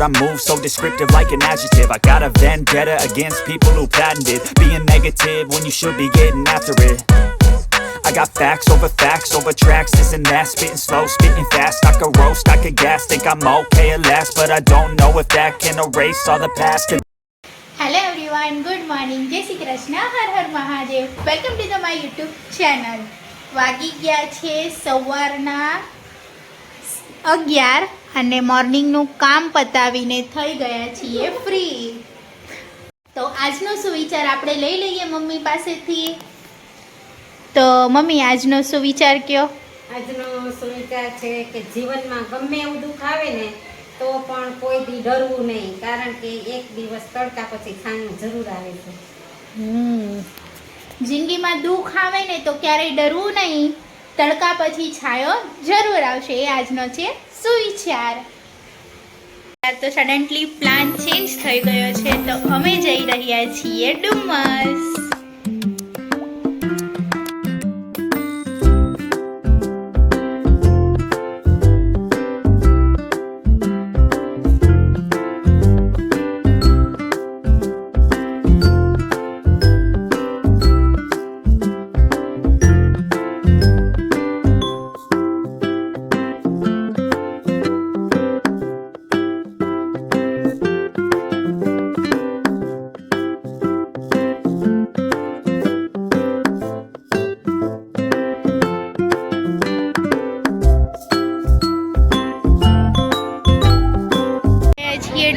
I move so descriptive like an adjective. I got a vendetta against people who patented being negative when you should be getting after it. I got facts over tracks, this and that. Spitting slow, spitting fast. I could roast, I could gas. Think I'm okay at last, but I don't know if that can erase all the past. Hello everyone, good morning, જય શ્રી કૃષ્ણ, હર હર Mahadev. Welcome to the my YouTube channel. વાગી ગયા છે સવારના 11 અને મોર્નિંગનું કામ પતાવીને થઈ ગયા છીએ ફ્રી. તો આજનો સુવિચાર આપણે લઈ લઈએ મમ્મી પાસેથી. તો મમ્મી, આજનો સુવિચાર કયો? આજનો સુવિચાર છે કે જીવનમાં ગમે એવું દુઃખ આવે ને તો પણ કોઈ દી ડરવું નહીં, કારણ કે એક દિવસ તડકા પછી ખાનું જરૂર આવે છે. જિંદગીમાં દુઃખ આવે ને તો ક્યારેય ડરવું નહીં, તડકા પછી છાયો જરૂર આવશે. એ આજનો છે સુવિચાર. તો સડનલી પ્લાન ચેન્જ થઈ ગયો છે, તો અમે જઈ રહ્યા છીએ ડુમસ.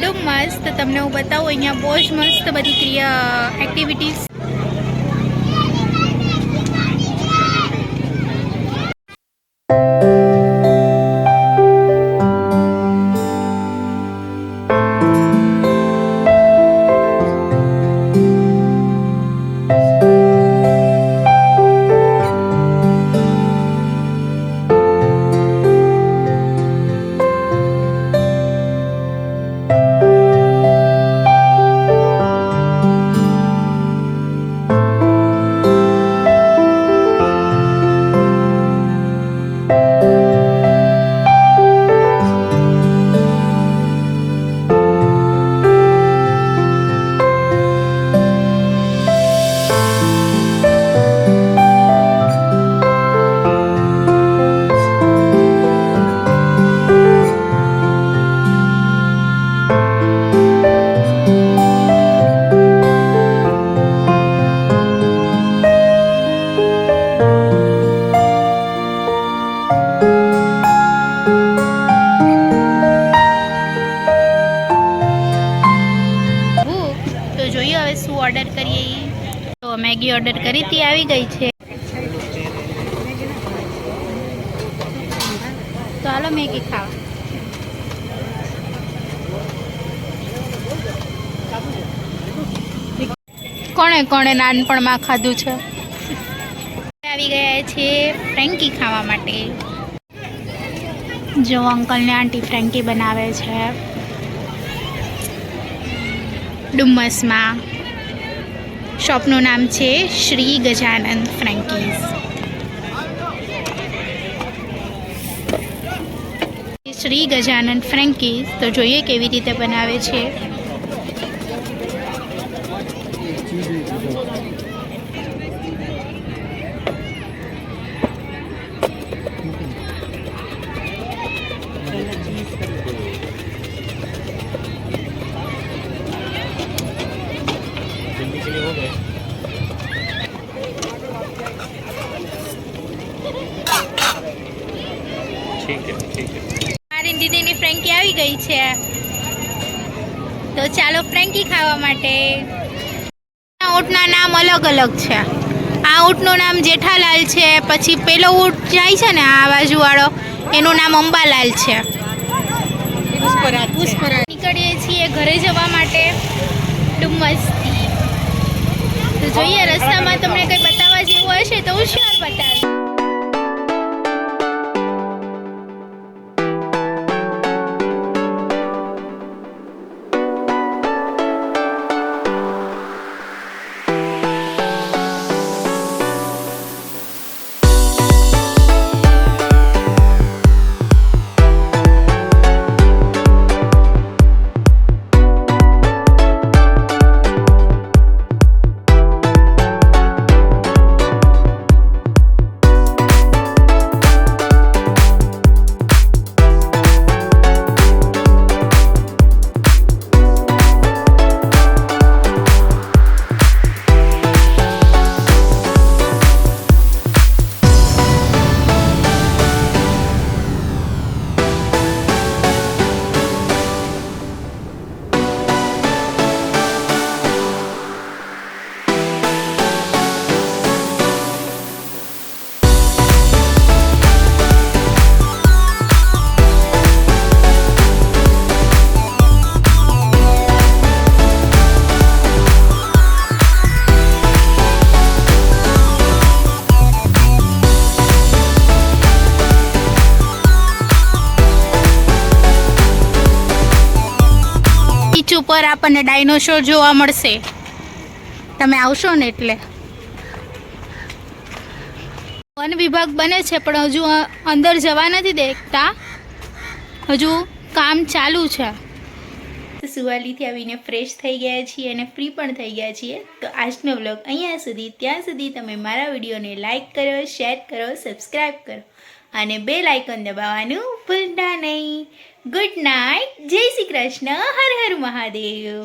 ડુમસ તો તમને હું બતાવું, અહીંયા બહુ જ મસ્ત બધી એક્ટિવિટીઝ. ઓર્ડર કરીએ તો મેગી ઓર્ડર કરી હતી, આવી ગઈ છે. તો હાલો મેગી ખાવા. કોણે કોણે નાનપણમાં ખાધું છે? આવી ગયા છે ફ્રેન્કી ખાવા માટે. જો અંકલ ને આંટી ફ્રેન્કી બનાવે છે ડુમસમાં. શોપનું નામ છે શ્રી ગજાનન ફ્રેન્કીઝ. શ્રી ગજાનન ફ્રેન્કીઝ. તો જોઈએ કેવી રીતે બનાવે છે. મારી દીદીની ફ્રેન્કી આવી ગઈ છે, તો ચાલો ફ્રેન્કી ખાવા માટે. ઊંટના નામ અલગ અલગ છે. આ ઊંટનું નામ જેઠાલાલ છે, પછી પેલો ઊંટ જાય છે ને આ બાજુવાળો, એનું નામ અંબાલાલ છે. નીકળીએ છીએ ઘરે જવા માટે ડુમસથી. તો જોઈએ રસ્તામાં તમને કંઈ બતાવવા જેવું હશે તો હું શ્યોર બતાવીશ. ઉપર આપણને ડાયનોસોર જોવા મળશે. તમે આવશો ને એટલે. વન વિભાગ બને છે પણ હજુ અંદર જવા નથી દેતા, હજુ કામ ચાલુ છે. સુવાલીથી આવીને ફ્રેશ થઈ ગયા છીએ અને ફ્રી પણ થઈ ગયા છીએ. તો આજનો વ્લોગ અહીંયા સુધી. ત્યાં સુધી તમે મારા વિડીયોને લાઈક કરો, શેર કરો, સબસ્ક્રાઈબ કરો અને બેલ આઇકન દબાવવાનું ભૂલતા નહીં. ગુડ નાઇટ, જય શ્રી કૃષ્ણ, હર હર મહાદેવ.